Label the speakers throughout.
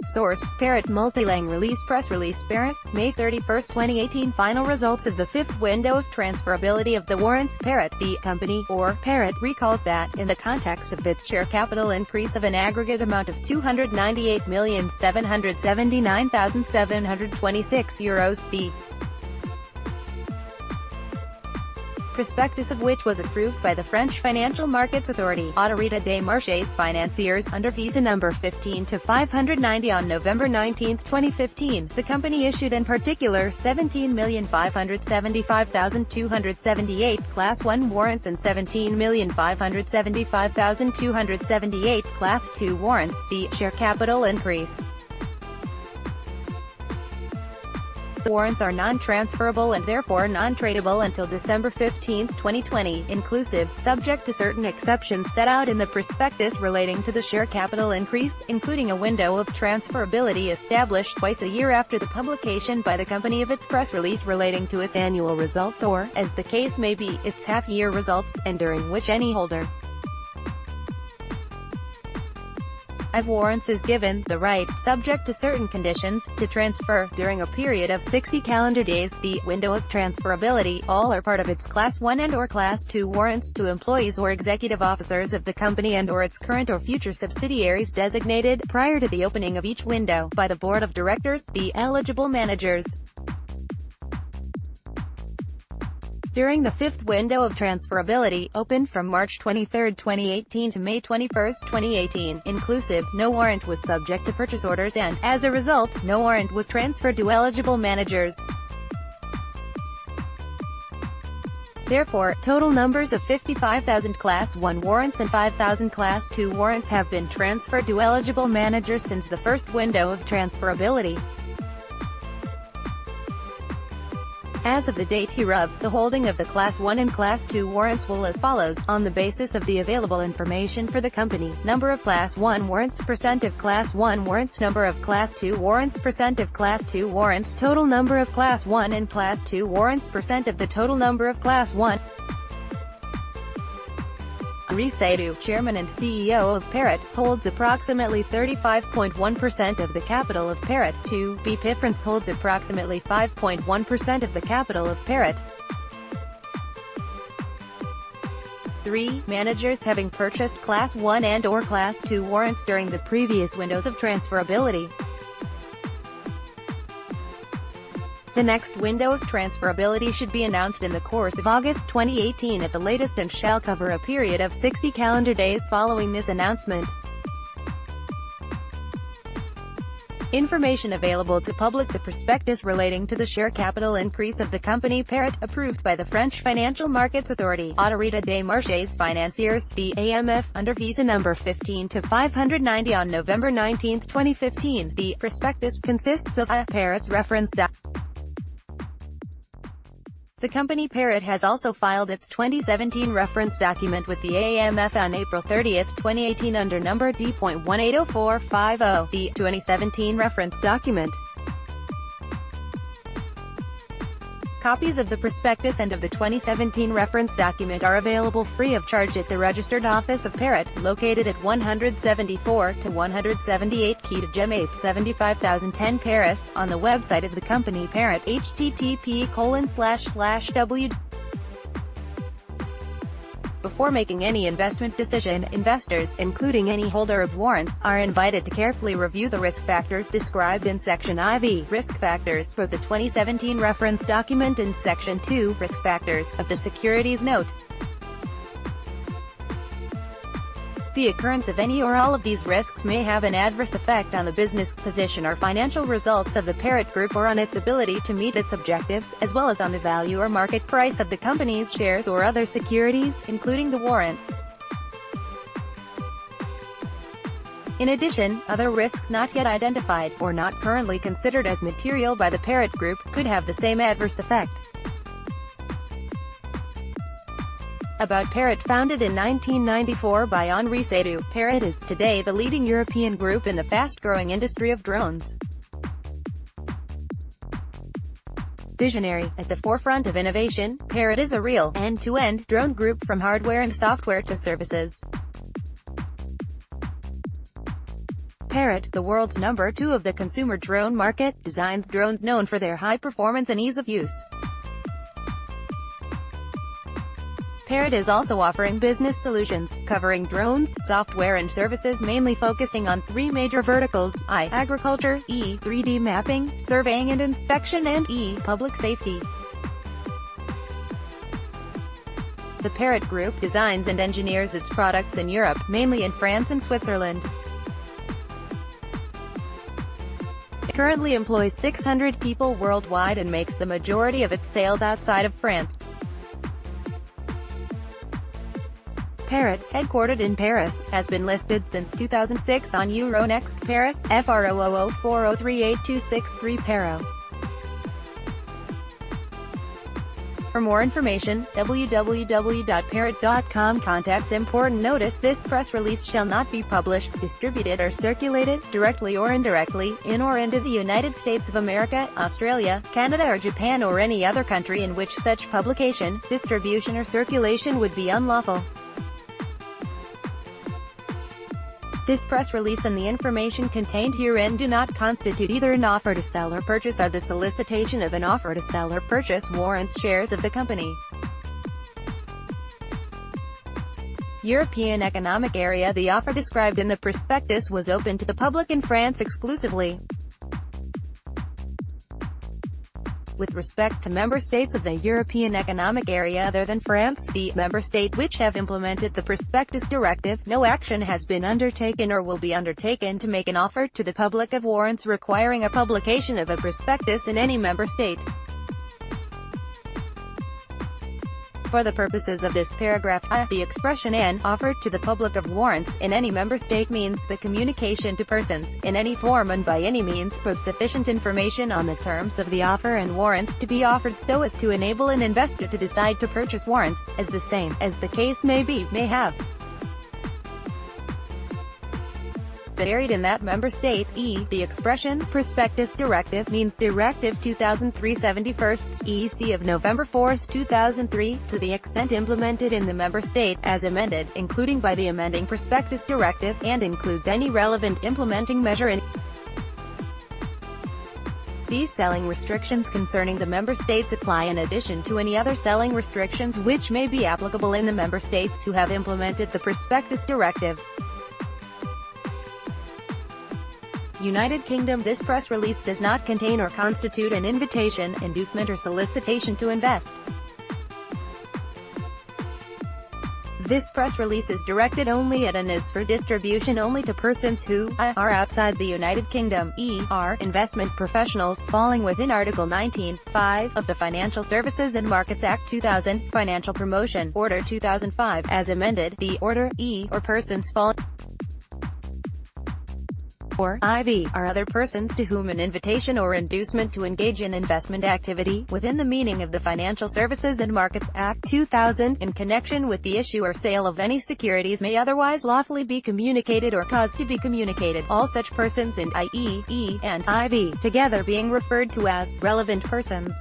Speaker 1: Source: Parrot multilang-release press release Paris, May 31, 2018. Final results of the fifth window of transferability of the warrants. Parrot, the company, or Parrot, recalls that, in the context of its share capital increase of an aggregate amount of €298,779,726, the prospectus of which was approved by the French Financial Markets Authority, Autorité des marchés financiers, under visa number 15-590 on November 19, 2015. The company issued in particular 17,575,278 Class 1 warrants and 17,575,278 Class 2 warrants. The share capital increase. The warrants are non-transferable and therefore non-tradable until December 15, 2020, inclusive, subject to certain exceptions set out in the prospectus relating to the share capital increase, including a window of transferability established twice a year after the publication by the company of its press release relating to its annual results or, as the case may be, its half-year results, and during which any holder of warrants is given the right, subject to certain conditions, to transfer, during a period of 60 calendar days, the window of transferability, all or part of its Class 1 and/or Class 2 warrants to employees or executive officers of the company and/or its current or future subsidiaries designated, prior to the opening of each window, by the Board of Directors, the eligible managers. During the fifth window of transferability, opened from March 23, 2018 to May 21, 2018, inclusive, no warrant was subject to purchase orders and, as a result, no warrant was transferred to eligible managers. Therefore, total numbers of 55,000 Class 1 warrants and 5,000 Class 2 warrants have been transferred to eligible managers since the first window of transferability. As of the date hereof, the holding of the Class 1 and Class 2 warrants will as follows, on the basis of the available information for the company: number of Class 1 warrants, percent of Class 1 warrants, number of Class 2 warrants, percent of Class 2 warrants, total number of Class 1 and Class 2 warrants, percent of the total number of Class 1. Henri, chairman and CEO of Parrot, holds approximately 35.1% of the capital of Parrot. 2. B. Piffrance holds approximately 5.1% of the capital of Parrot. 3. Managers having purchased Class 1 and/or Class 2 warrants during the previous windows of transferability. The next window of transferability should be announced in the course of August 2018 at the latest and shall cover a period of 60 calendar days following this announcement. Information available to public: the prospectus relating to the share capital increase of the company Parrot, approved by the French Financial Markets Authority, Autorité des marchés financiers, the AMF, under visa number 15-590 on November 19, 2015. The prospectus consists of a Parrot's reference document. The company Parrot has also filed its 2017 reference document with the AMF on April 30, 2018 under number D.180450, the 2017 reference document. Copies of the prospectus and of the 2017 reference document are available free of charge at the registered office of Parrot, located at 174-178 Quai de Gemape 75010 Paris, on the website of the company Parrot, http://w. Before making any investment decision, investors, including any holder of warrants, are invited to carefully review the risk factors described in Section IV, Risk Factors, of the 2017 reference document and Section 2, Risk Factors, of the Securities Note. The occurrence of any or all of these risks may have an adverse effect on the business, position or financial results of the Parrot Group or on its ability to meet its objectives, as well as on the value or market price of the company's shares or other securities, including the warrants. In addition, other risks not yet identified, or not currently considered as material by the Parrot Group, could have the same adverse effect. About Parrot. Founded in 1994 by Henri, Parrot is today the leading European group in the fast-growing industry of drones. Visionary, at the forefront of innovation, Parrot is a real, end-to-end, drone group from hardware and software to services. Parrot, the world's number 2 of the consumer drone market, designs drones known for their high performance and ease of use. Parrot is also offering business solutions, covering drones, software and services, mainly focusing on 3 major verticals: I, agriculture; E, 3D mapping, surveying and inspection; and E, public safety. The Parrot Group designs and engineers its products in Europe, mainly in France and Switzerland. It currently employs 600 people worldwide and makes the majority of its sales outside of France. Parrot, headquartered in Paris, has been listed since 2006 on Euronext Paris, FROOO403826 Parrot. For more information, www.parrot.com. Contacts. Important notice: this press release shall not be published, distributed or circulated, directly or indirectly, in or into the United States of America, Australia, Canada or Japan or any other country in which such publication, distribution or circulation would be unlawful. This press release and the information contained herein do not constitute either an offer to sell or purchase or the solicitation of an offer to sell or purchase warrants, shares of the company. European Economic Area. The offer described in the prospectus was open to the public in France exclusively. With respect to member states of the European Economic Area other than France, the member state which have implemented the prospectus directive, no action has been undertaken or will be undertaken to make an offer to the public of warrants requiring a publication of a prospectus in any member state. For the purposes of this paragraph, the expression "an offer to the public of warrants" in any member state means the communication to persons, in any form and by any means, of sufficient information on the terms of the offer and warrants to be offered so as to enable an investor to decide to purchase warrants, as the same, as the case may be, may have buried in that member state. E. The expression "prospectus directive" means Directive 2003/71 EC of November 4, 2003, to the extent implemented in the member state, as amended, including by the amending prospectus directive, and includes any relevant implementing measure in These selling restrictions concerning the member states apply in addition to any other selling restrictions which may be applicable in the member states who have implemented the prospectus directive. United Kingdom. This press release does not contain or constitute an invitation, inducement or solicitation to invest. This press release is directed only at and is for distribution only to persons who are outside the United Kingdom, are investment professionals, falling within Article 19(5) of the Financial Services and Markets Act 2000, Financial Promotion Order 2005, as amended, the order, or persons falling or IV, are other persons to whom an invitation or inducement to engage in investment activity, within the meaning of the Financial Services and Markets Act 2000, in connection with the issue or sale of any securities may otherwise lawfully be communicated or caused to be communicated, all such persons in IE, E, and IV, together being referred to as relevant persons.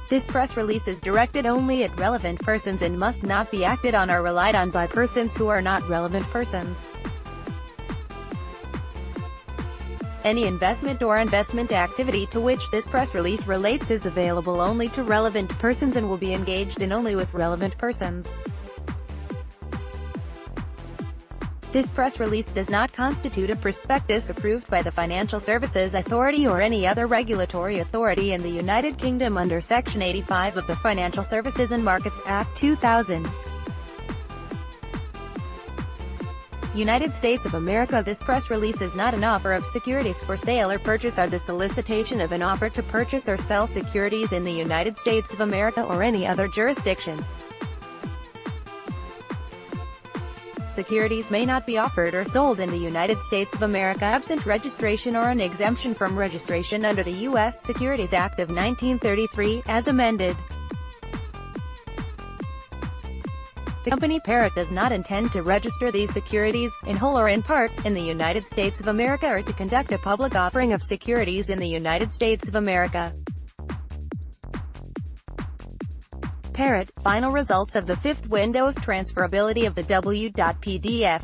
Speaker 1: This press release is directed only at relevant persons and must not be acted on or relied on by persons who are not relevant persons. Any investment or investment activity to which this press release relates is available only to relevant persons and will be engaged in only with relevant persons. This press release does not constitute a prospectus approved by the Financial Services Authority or any other regulatory authority in the United Kingdom under Section 85 of the Financial Services and Markets Act 2000. United States of America. This press release is not an offer of securities for sale or purchase or the solicitation of an offer to purchase or sell securities in the United States of America or any other jurisdiction. Securities may not be offered or sold in the United States of America absent registration or an exemption from registration under the U.S. Securities Act of 1933, as amended. The company Parrot does not intend to register these securities, in whole or in part, in the United States of America or to conduct a public offering of securities in the United States of America. Parrot, final results of the fifth window of transferability of the W.PDF.